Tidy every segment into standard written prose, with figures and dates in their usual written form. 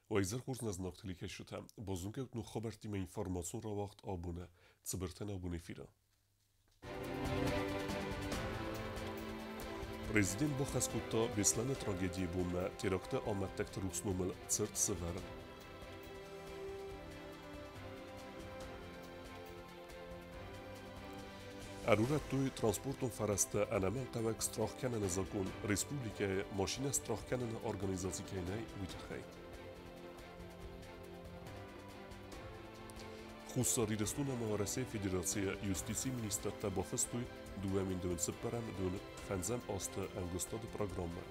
Ойзер хурзназнаق тиликешута бозункет ну хобертиме информацион равахт абуне цибертен абуне фира. Президент Бохаскутта беслане трагедии бумна теракта аматтак трухснумел цирт север. Арурат туй транспортон фарасте анамел тавек страхканен закон республике машина страхканен организации кенай витахай. Хусарирестуна маваресе федерация юстиции министрата бафестуй дуэмин дун сепаран дун фанзам аста ангустад программа.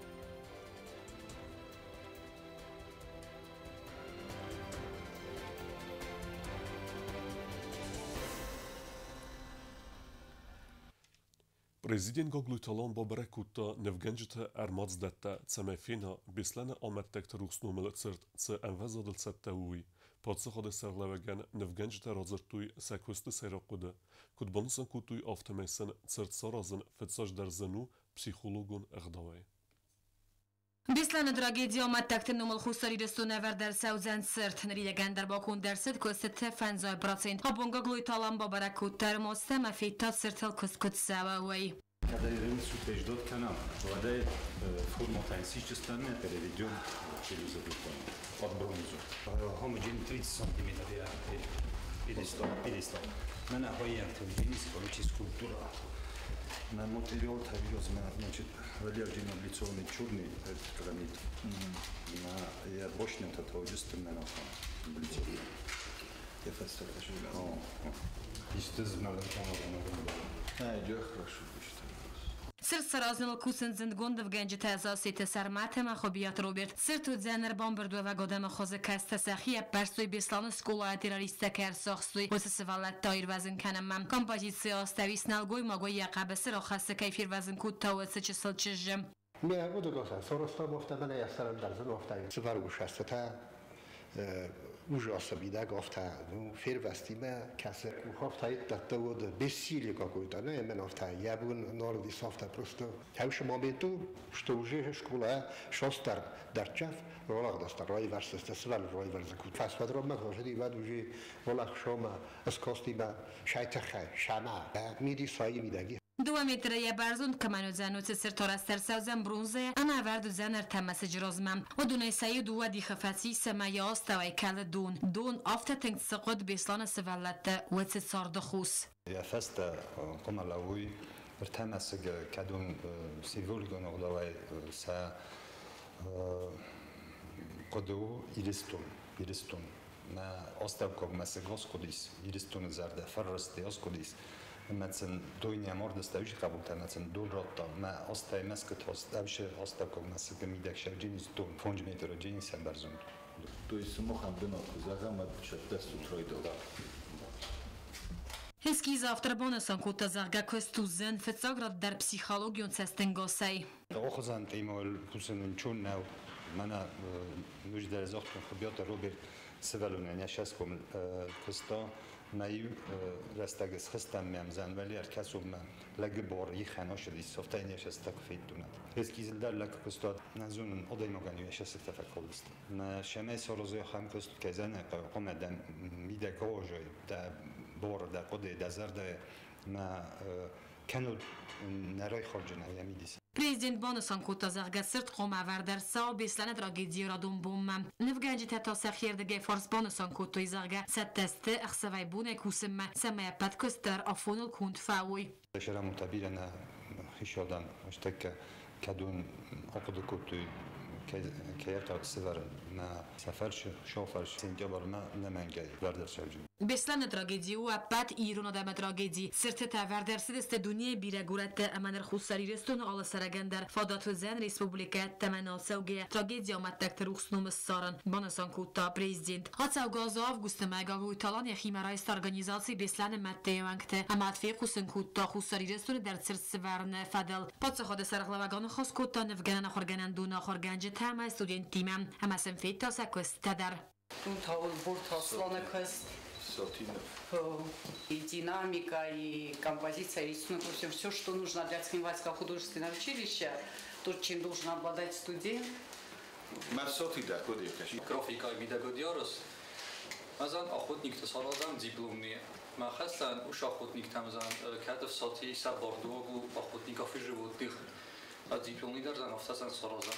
Президент Гоглуталан Бабаракута невгенджета армацдата цемефина бислана аматтек рухснумел цирт ц анвазадл цаттауи подсаходе сарлавеген невгенджета разертуй сакусты сайракуды кудбонсан кутуй автомесен цирт саразен фетсаж дарзану психологун агдавай. Беслана трагедия аматтак нумал хусариресту навер дар саузан цирт нридеген дар бакун дерсет костете фанзай процент абунга глуйталан Бабаракут термоста мафита циртал кускут савауи. Когда я революцию преждот канал, владает форматансическими переведен через обутон под бронзу. Homogen 30 сантиметров перестал. Меня военный физическая скульптура. На материал тавилось, значит, валердин облицованный черный гранит. Я бочный это удивительно облицованный. Я фотографирую. Естественно, идет хорошо. Цирт саразнал кусен зиндгонд в генджите азасите сарматема хобият Роберт. Цирту дзенер бомберду ва годам خوز کست سخیه برسوی بیسلان سکولا تروریسته کر ساخسوی واسه ولت تایر وزن کنم من کمپازیسی آستویس نلگوی ماگوی یقب سر خاصه کیفیر وزن کود تا واسه چه سال چجم میه بود گفتن سرستا گفته من یسترم در زن گفتن سفر گوشسته تا اوج آسابیده گفته فیر وستیمه کسی گفته داده بود بسیاری که کویده نه من گفته یه بون ناردی سافته پرستو همیشه ما بیتو شتوجه شکوله شاستر در چف رولاق داشته رای ورسسته سوال رای ورزکود فست بدرم مخواهد دیواد وجی رولاق شما اسکاستی با شایت خی شما میدی سایی میدگی 2 متر یه برزون کمانو زنوت سرتار از ترسازم برونزه انا ورد زنر تمس جرازمم و دونه سعی دو دی خفاتی سمایه استوای کل دون آفت تنگ سقط بیسلان سوالت و سارد خوس یا فست قملاوی برتمس کدوم سیولی گناهداوی سا قدو ایرستون ما استوکم مسگاس کدیس ایرستون زرده فرستی از کدیس مثلا دوینی مورد استویش قبول کنه مثلا دول راتا ما استای مسکت استویش استوکم مسکت میدک شرجینیز دون 5 متر جینیس هم برزند. То есть мохам бина загамат десту тройдода. Hezký завтра бонусан кута зарга костузен фецаград дар психологион цестенгосай. آخوزن تیمال پوسنون چون نو من نوش در زخم خبیات روبرت سوالونه نشست کم کستا نایو رستگس خستم میامزن ولی ارکسو من لگ باری خناش دی سفتای نشست کفید دونه. هزکی زلدر لگ کستا نزونن آدای مگانی نشست تفکر است. نه شمه سرزای خم کست که زنه قم دم میده کاجای در بار در قده دزرده نه کنول نرای خارجنا یمیدیس. Президент бонусан кута зарга сырт кома вардар сау беслане трагедия радум бумма. Невганджи тата сахирдеге форс бонусан кута изарга саттесте ахсавай буне кусемма самая подкостер афонул кунт фауи. شرم متبیر نه خیشادن اشتک کدون عقد کتو که تا سفر نه سفرش شافرش سنجابر ما نمنگی وردر شوجی. Беслане трагедия у апат ирона даме трагедии. Сыртета вардерсидесте дуния бирегурете аманер хусарирестон ала сарагендер фадату зен республика таманал сауге трагедия аматтак рухснум саран банасан кута президент. Хацау газа августа мегаву италан яхимарайст организации Беслане маттеевангте аматфи хусен кута хусарирестон дар цирсверне фадел. Пацаходе сарахлаваган хос кута невганан ахорганан дуна ахорганже тама студентимам амасен фита сакостадар. Тут буртаслана каст. И динамика, и композиция, и все, что нужно для Цхинвальского художественного училища, то, чем должен обладать студент, Мавсоти да кодекаши. Графикай мидагодиарос. Мазан охотник тасаладам дипломния. Махасан уж охотник там зан кадов соти сабордугу охотников и животных. А дипломный дарзан офтасан саразан.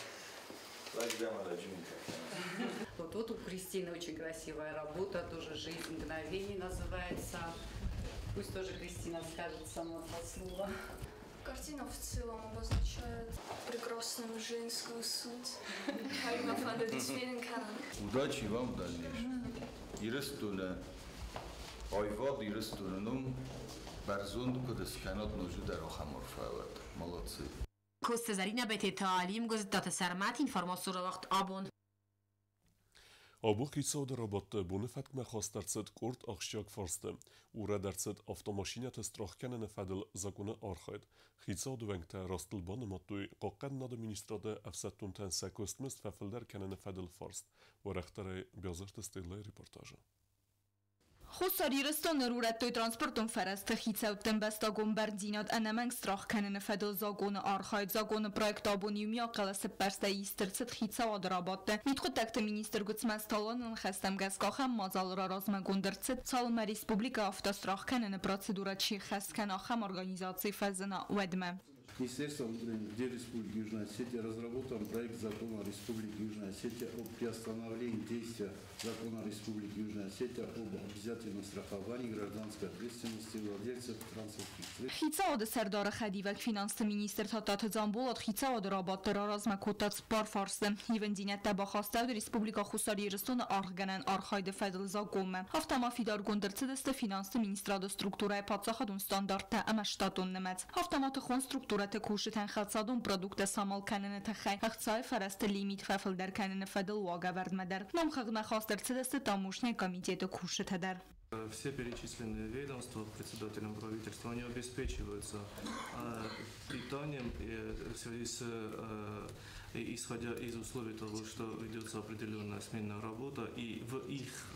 Вот у Кристины очень красивая работа, тоже «Жизнь мгновений» называется. Пусть тоже Кристина скажет само два слова. Картина в целом обозначает прекрасную женскую суть. Удачи вам в дальнейшем. Ирестуна, айвад ирестунум, барзунд кудесканот нужды дарохаморфават. Молодцы. Коста Зарина бете تعلیم گذاشت سرمت اینفورماسیون وقت آبون. Абу хицауда работа бунефат мехостарцет курт ахшяк форсте. Ура дарцет автомашинята страхканene фадл закона архайд. Хицауда венгта растылбаны матуй қоққан нада министрада афсаттунтан сакостмест фафилдар канene фадл форст. Варахтаре бязарт стеглай репортажа. Хусарирстан рураттои транспортун фараст хицаутен бастагон бардинат анаманг страх канene фадл загон архайд загон проект абониумия қаласы парста истерцет хицауад работа. Митхутакта министр гуцмасталанын хастам газкахам мазал размагондерцет салма республика автострах канene процедура чи хасканахам организации фазана уэдме. Министерство внутренних дел Республики Южная Осетия разработан проект закона Республики Южная Осетия о приостановлении действия закона Республики Южная Осетия об обязательном страховании гражданской ответственности владельцев транспортных средств. Хицаод сардара хадивак финанс министр татат замболат хицаод рабат разма котат парфарсте ивендинет табахастав Республика Хусарирстан арганан архайд федл закон. Автома фидар гондерцедест финанс министрада структура пацахадун стандарта амаштатун немет. Автомат хон структура تکوشتن خالصادون پرودوکت سامال کنن تخی اختصای فرست لیمیت ففل در کنن فدل واقع ورد مدر نام خدمه خواست در цедست тамошний комитет کوشته در Все перечисленные ведомства председателем правительства они обеспечиваются питанием в связи с исходя из условий того, что ведется определенная сменная работа, и в их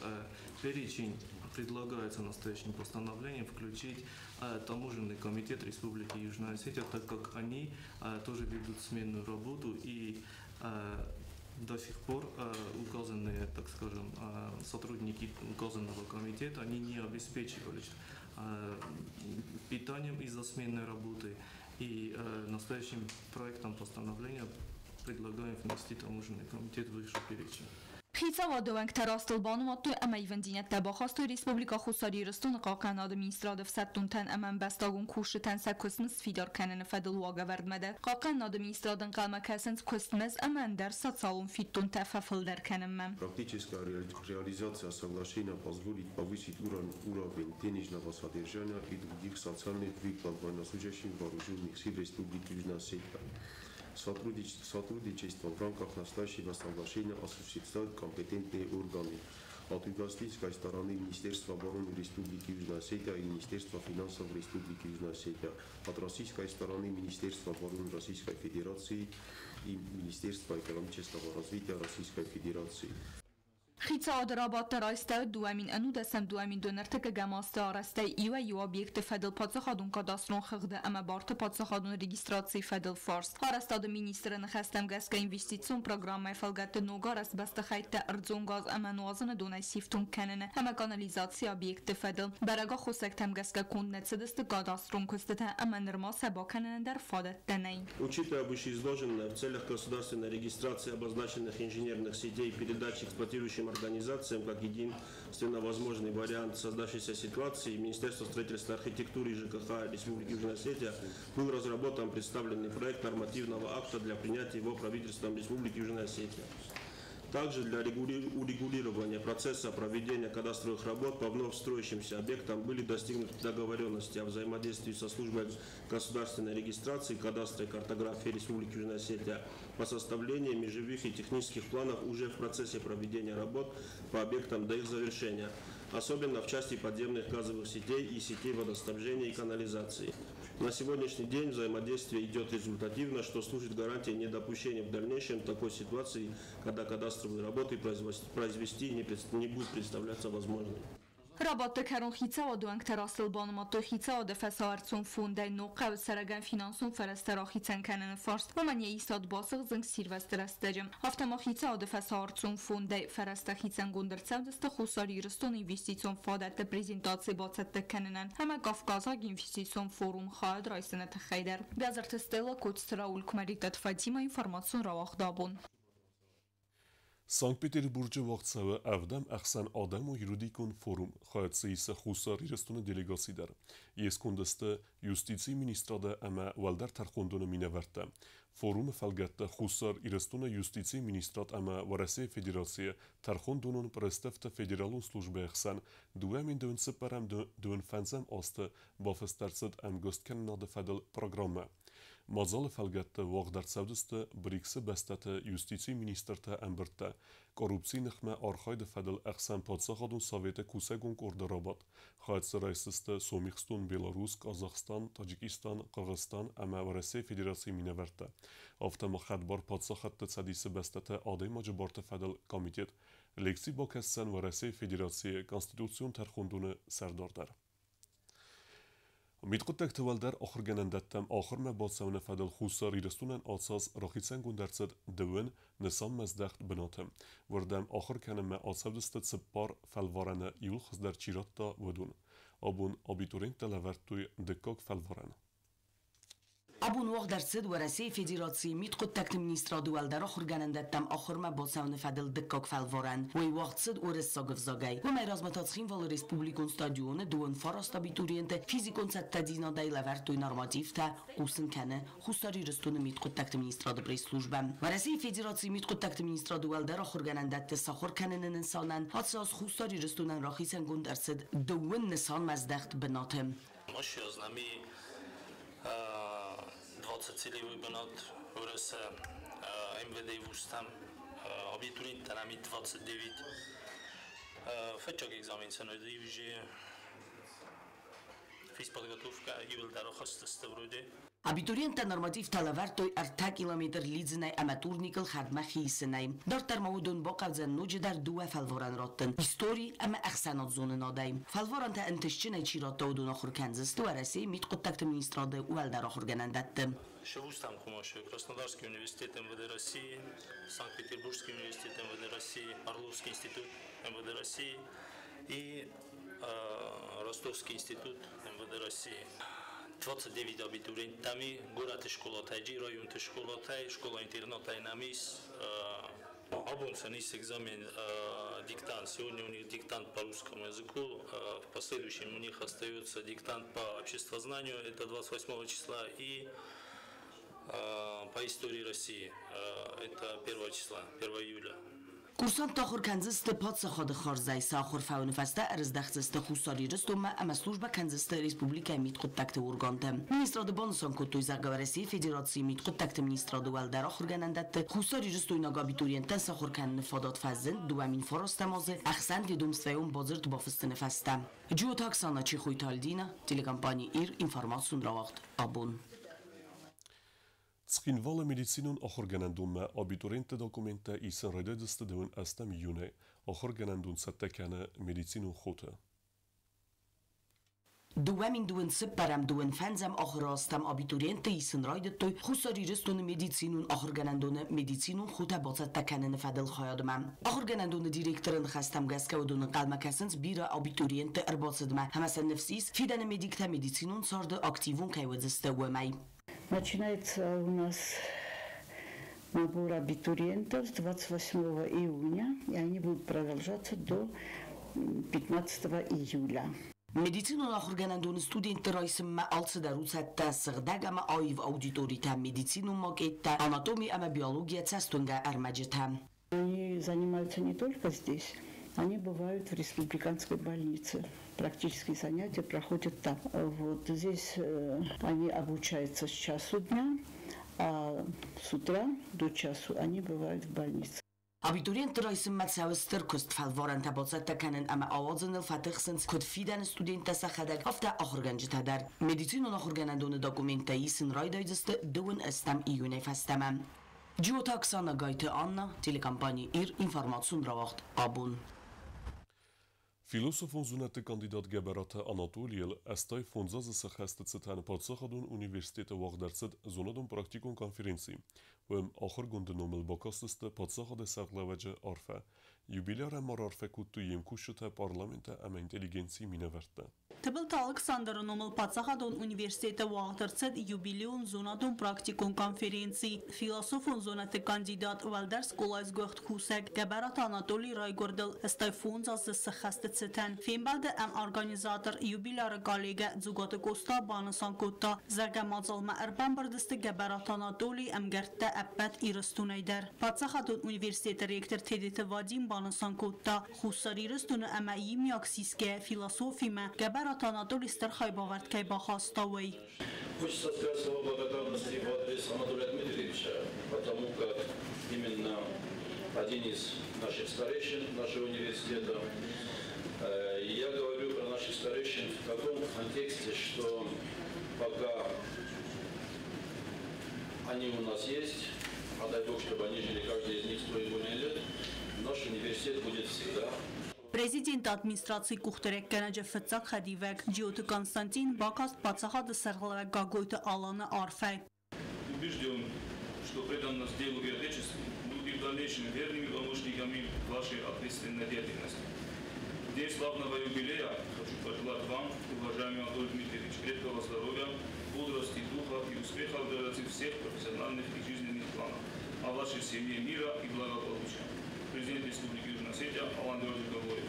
перечень предлагается настоящим постановлением включить таможенный комитет Республики Южная Осетия, так как они тоже ведут сменную работу и до сих пор указанные, так скажем, сотрудники указанного комитета, они не обеспечивались питанием из-за сменной работы. И настоящим проектом постановления предлагаем внести таможенный комитет в их перечень. خیزاواد ونگ تراستل بانوات تو اما ایوندینت تباخست تو ریسپوبلیکا خساریرستون قاقن آد مینستراد فستون تن اما بستاگون کوشتن سکسمس فیدار کنن فدل واقع ورد مده قاقن آد مینسترادن قلمه کسنس کسمس اما در سات سالون فیتون تففل در کنن من. Практическая реализация соглашения позволит повысить уровень денежного содержания и других социальных выплат военнослужащим вооруженных сил Республики Южная Осетия. Сотрудничество в рамках настоящего соглашения осуществляют компетентные органы от югославской стороны Министерства обороны Республики Южная Осетия и Министерства финансов Республики Южная Осетия, от российской стороны Министерства обороны Российской Федерации и Министерства экономического развития Российской Федерации. خیزاود رابط راسته دوامین انو دستم دوامین دونرتک گماسته آرسته ایو یو آبیکت فدل پادسخادون کاداسترون خغده اما بارت پادسخادون رجیستراسی فدل فارس هارستاد مینیسترن خستم گسکا اینوستیسیون پروگرام فلگت نوگار است بست خیت ارزون گاز اما نوازن دونای سیفتون کننه اما کانالیزاسی آبیکت فدل برگا خوسکتم گسکا کندنت سدست کاداسترون کستته اما نرما سبا کننه در فادت دنی. Учитывая вышеизложенное, в целях государственной регистрации обозначенных инженерных сетей и передачи эксплуатирующим организациям как единственно возможный вариант создавшейся ситуации, Министерство строительства, архитектуры и ЖКХ Республики Южная Осетия был разработан представленный проект нормативного акта для принятия его правительством Республики Южная Осетия. Также для урегулирования процесса проведения кадастровых работ по вновь строящимся объектам были достигнуты договоренности о взаимодействии со службой государственной регистрации, кадастра и картографии Республики Южная Осетия по составлению межевых и технических планов уже в процессе проведения работ по объектам до их завершения, особенно в части подземных газовых сетей и сетей водоснабжения и канализации. На сегодняшний день взаимодействие идет результативно, что служит гарантией недопущения в дальнейшем такой ситуации, когда кадастровые работы произвести не будет представляться возможным. Rabatta Karun Hitsa و دوانگ تراسل بانماتو Hitsa و دفس آرتسون فونده نوقع و سرگن فینانسون فرسترا Hitsen کنن فارس و من یه ایستاد باسق زنگ سیروستر استجم هفتما Hitsa و دفس آرتسون فونده فرسته Hitsen گندرتسم دست خساری رستون اینوستیسیون فادت پریزنتاسی باست کننن همه گفگازا اینوستیسیون فوروم خواهد رایسنه تخیدر بیازرت استیلا کودسترا ولکمریکتت فاتیما اینفرماسیون رواخ دابون Санкт-Петербургче вaqtsavi avdam ahsan odam و юридикун форум xoyatseise xusari restune delegasidar. Yeskundeste justici ministrada ama valdar tarxundunu mineverta. Forum falgatta xusar irestune justici ministrat ama varase federacije tarxundunun prestefte federalun slujbe ahsan duamin dun separam dun fansam oste bafestarset am gostkenna de fadel programma. Mazal falgatta vaqdar savduste brikse bestete justici ministerta amberta korrupsi nixme arxayde fadel ahsan podsaxadun sovete kusegun ordarabat xatsraysiste somixstun Belarus Qazaxstan Tajikistan Qirg'iziston ama Rossiya Federatsiya mineverta avtama xadbar podsaxatda sadisi bestete aday majborta fadel komitet leksi bokassan va Rossiya Federatsiya konstitutsiyon tarxunduni sardordar Mitquttak tevaldar oxirganandattam oxir mabosavna fadal xusari restunan asas roxitsan gundartsad dewin nisam mazdaxt binotam vardam oxir kanama asavdistat sippar falvarana yul xizdar chiratta vodun abun abiturient lavartuy dekkok falvarana Abun وقت درصد ورسه فدراسي متقطعت منیسترا دول در آخر گندتم آخر ما باسون فدل دکاک فلوران و وقت صد ورس ساقف زاگای و میراز متاسخین وال رسپوبلیکون استادیون دون فراست بیتورینت فیزیکون ست تدینا دای لورتوی نرماتیف تا قوسن کنه خستاری رستون متقطعت منیسترا دبری سلوجبم ورسه فدراسي متقطعت منیسترا دول در آخر گندت ساخر کنن انسانن حادثاس خستاری رستونن راخیسن گون درصد دون نسان مزدخت بناتم. ماشي از نمی 20-целевой банат вырос МВД вустам абитуриент нами 29 фачок экзамен санади уже физподготовка юл дарохастасты вроде Абитуриента норматив талавартой арта километр лидзинай аматурникл хадма хисинай. Дартар маудун боқавзан нуджи дар дуа фалворан роттен. Истори ама ахсанат зонын адай. Фалворан та энтешчинай чиратта удун ахур канзасты вараси митқуттакты министрады уал дар ахур ганандатты. Шевустам хумашу. Краснодарский университет МВД России, Санкт-Петербургский университет МВД России, Орловский институт МВД России и Ростовский институт МВД России. 29 абитуриентами, город школотай, район школотай, школа-интернатай намис. Обонсан есть экзамен, диктант. Сегодня у них диктант по русскому языку, в последующем у них остается диктант по обществознанию, это 28 числа, и по истории России, это 1 числа, 1 июля. Курсант тахор канзасты патса хады харзай сахор фаунфаста арздахцасты хусари рыстома ама служба канзасты республика митқуттакты урганты. Министрады бонусан кутуй заговареси федерации митқуттакты министрады валдар ахурганандатты хусари рыстойна габитуриентен сахор канны фадат фазын дуамин фарастамазы ахсан дедумствайон базырт бафыстыны фаста. Джо таксана чихуй талдина телекомпания ИР информацион равахт абун. Skinvala medicinun ahorganandunma abiturente dokumenta isen rededeste deun astam june ahorganandun sattekane medicinun khote. Duamin duen separam duen fansam ahorastam abituriente isen redettoy khusari restun medicinun ahorganandun medicinun khote batsattekane fadel khayadman. Ahorganandun direktorun khastam gaskaudun qalmakasens bira abituriente erbatsedma hamasan nefsis fidan medikta medicinun sarde aktivun kayvedzeste wemay. Начинается у нас набор абитуриентов с 28 июня, и они будут продолжаться до 15 июля. Медицину ахурганандун студенты райсым алцы даруцатта сырдагама айв аудиторита медицину макетта анатомия ама биология цастунга армаджита. Они занимаются не только здесь. Они бывают в республиканской больнице. Практические занятия проходят там. Вот здесь они обучаются с часу дня, а с утра до часу они бывают в больнице. Абитуриент райсым мацавыстыр көст фалворан табацатта канен ама авазын фатыхсынс көт фидан студента сахадаг афта ахурганжитадар. Медицину ахурганандуны документа исин райдайдысты дуын эстам июней фастамам. Джиота Оксана Гайте Анна, телекомпания ИР, информацион равахт абун. Filosofon zunete kandidat Geberata Anatoliel estaj fundzazë së hestet së të në përcëhadun Universitet e Wagdercet zonadun praktikun konferenci, vëm ahër gundënu më lbokastës të përcëhade sërlevegje arfe, jubilare mar arfe ku të jem kushët e parlamente e me inteligenci mine verte. Të bëllë të Aleksandrë nëmëll përcëhadun Universitet e Wagdercet jubiliun zonadun praktikun konferenci, filosofon zonete kandidat Valders Kulajs Gëht Kusek, Geberata Anatoli Rajgordel estaj fundzazë së hestet Filmbalde em organizator jubilarë kolege Zugotë Kosta Banësan Kutta zërge mazalma erban bërdistë Geberat Anatoli em gërte eppet i rëstun ejder. Patsahatun Universitet Rektër Tedit Vadim Banësan Kutta Khusari rëstun ema imi aksiske filosofime Geberat Anatoli stërhaj bavart kaj bahastavej. Хочется сказать слова благодарности в адрес Анатолия Дмитриевича, потому как именно один из наших старейшин нашего университета. Я говорю про наших старейшин в таком контексте, что пока они у нас есть, а дай Бог, чтобы они жили каждый из них 100 и более лет, наш университет будет всегда. Президент администрации Кухтерек Кенеджи Фецак Хадивек, Джиоты Константин Бакаст Пацахада Сарлавек Гагойта Алана Арфей. Убежден, что преданность делу и отечеству будет в дальнейшем верными помощниками вашей ответственной деятельности. В день славного юбилея хочу пожелать вам, уважаемый Анатолий Дмитриевич, крепкого здоровья, бодрости духа и успеха в реализации всех профессиональных и жизненных планов, а вашей семье мира и благополучия. Президент Республики Южная Осетия Алан Георгиевич Гавоев.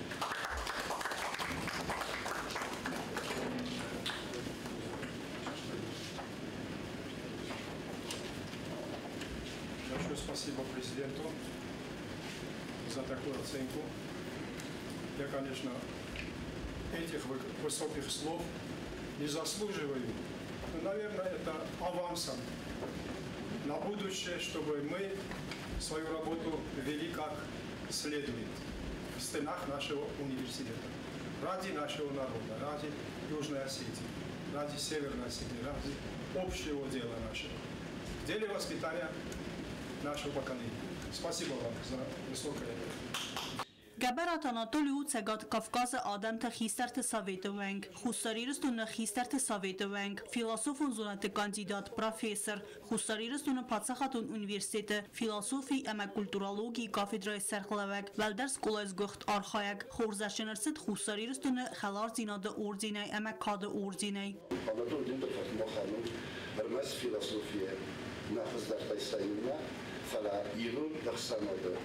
Большое спасибо президенту за такую оценку. Я, конечно, этих высоких слов не заслуживаю, но, наверное, это авансом на будущее, чтобы мы свою работу вели как следует в стенах нашего университета. Ради нашего народа, ради Южной Осетии, ради Северной Осетии, ради общего дела нашего. В деле воспитания нашего поколения. Спасибо вам за высокое. Geberat Anatoliu cegat Kafkazı Adem të xistar të Sovetë Veng, Xusarirës të në xistar të Sovetë Veng, filosofun zonat të kandidat profesor, Xusarirës të në Patsahatun Universiteti, filosofi e me kulturologi kafedraj Serklevek, Valders Kulajs Gëht Arhajek, Xorzashënërsit Xusarirës të në Xelar Zinadı Ordinej e me Kadı Ordinej. Anatoliu të Fatmohanu, bërmes filosofie, në hëzdartaj sajuna, fala irun dëksanadı.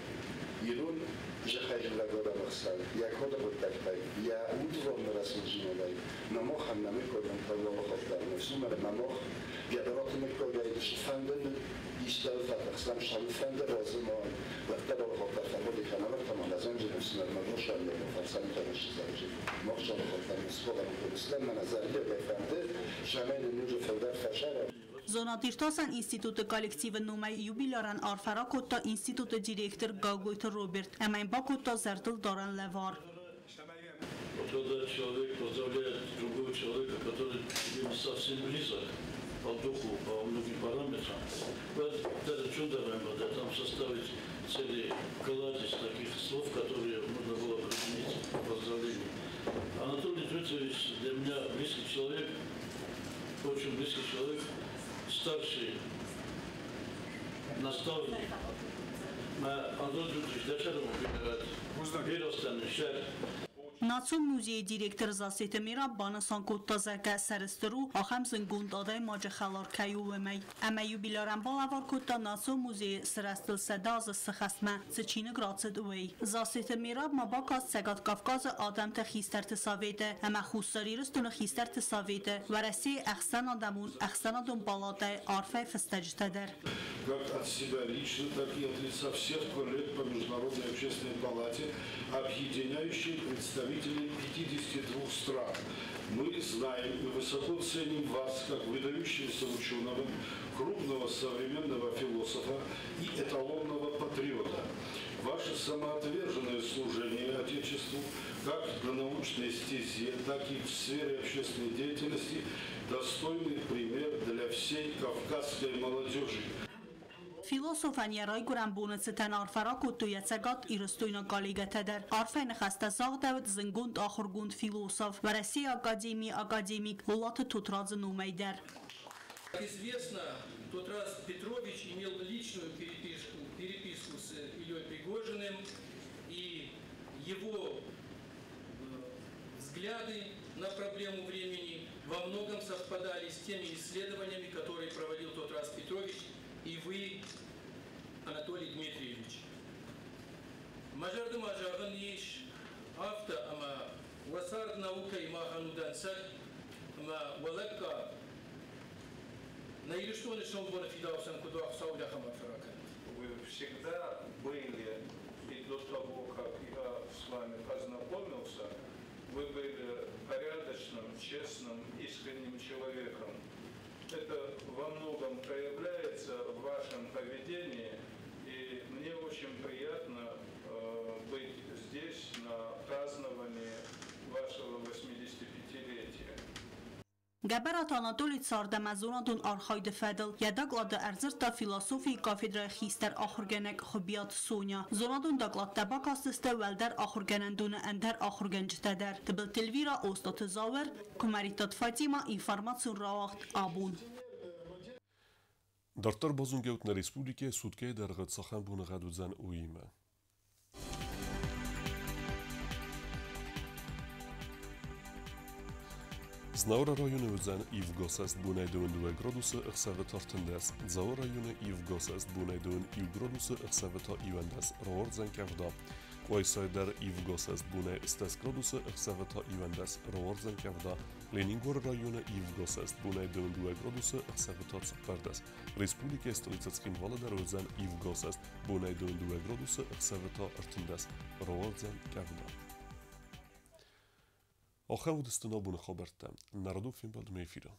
Irun جخاج لگودا بخشل یا کود بودک تای یا اونجا مراسم جنوبی نموخ هم نمیکنم طلاب خودم نسوم نموخ بیادرات میکنم شفندن بیشتر فتحسم شلفند رازمان وقتی رو خودم فرمودی کنار تمام لازم جنس نرمون شاید مفصل تنش زوجی مخشون خودم مسخره میکنم من از علی بفهمده شامل نوجو فودر فشار Zonatիրտոսան ինստիտուտը կոլեկտիվը նոմայ юбилярան արֆարակոտта ինստիտուտը директор Гагойта Роберт, эмайн бакотта зертыл Даран Левар. Когда человек поздравляет другого человека, который ему совсем близок по духу, по многим параметрам, это чудо надо там составить целый кладезь таких слов, которые можно было применить в поздравлении. Анатолий Дмитриевич для меня близкий человек, очень близкий человек, старший наставник. Анатолий Дмитриевич, дочером вырастан шер. Նացում մուզեի դիրեկտոր Զասետը Միրա բանասան կոտտազակա սարստրու ախամ զնգունդ ադայ մաջը խալարքայու վեմայ։ Ամա юбилярան բալավար կոտտա նացում մուզեի սրաստıl սեդազը սխասմա ծչինը գրացըդ ուվեի։ Զասետը Միրա մաբակաս ցեգատ Կավկազը ադամ թե խիստերտը սավետը, ամա խուսարիրս տունը խիստերտը սավետը, վարասի ախսան ադամուն պալատայ արֆայ ֆստաջտադեր։ Как от себя лично, так и от лица всех коллег по Международной общественной палате, объединяющей представителей 52 стран. Мы знаем и высоко ценим вас как выдающегося ученого, крупного современного философа и эталонного патриота. Ваше самоотверженное служение Отечеству, как на научной стезе, так и в сфере общественной деятельности, достойный пример для всей кавказской молодежи. Filosofan yerای گرم بونستن آرفراک و تویتسگات ایرستوینا گالیگته در آرفین خسته ساق دود زنگوند آخرگوند فیلوسوف و رسی академик Лолата Тутраз Нумайдер. Как известно, тот раз Петрович имел личную переписку с Ильей Пригожиным, и его взгляды на проблему времени во многом совпадали с теми исследованиями, которые проводил тот раз Петрович и вы, Анатолий Дмитриевич. Мажарды мажағын еш авто, ама васар наука и маханудан сад, ама валакка на Ириштоне шамбона фидаусан кудуах сауля хамафарака. Вы всегда были, и до того, как я с вами познакомился, вы были порядочным, честным, искренним человеком. Это во многом проявляется в вашем поведении, и мне очень приятно быть здесь на праздновании вашего 85-летия. Gaberat Anatoly Tsardamazonadun Arxaydı Fədil yadaqladı ərzirta filosofi kafedra xistər axırgənek xubiyyat Sonya. Zonadun daqlat tabak astıstə vəldər axırgənəndunu əndər axırgəncitədər. Tıbil Tilvira Ostatı Zaver, Kumaritat Fatima informaciyon ravaxt abun. Dartar bozungeut na Respublike Sudke dərğət saxan bunu qadudzən uyimə. Znaura rajony udzen Ivgosest bunajdőn 2 gradusy ixsaveta artındas. Zaur rajony Ivgosest bunajdőn 2 gradusy ixsaveta ivendas. Raordzen kevda. Qoysayder Ivgosest bunay 3 gradusy ixsaveta ivendas. Raordzen kevda. Leningor rajony Ivgosest bunajdőn 2 gradusy ixsaveta tsperdas. Respublike stolicackim Valadar udzen Ivgosest bunajdőn 2 gradusy ixsaveta artındas. Raordzen kevda. آخر ودستنا بونه خبرتم نردو فیلم بعد میفیرم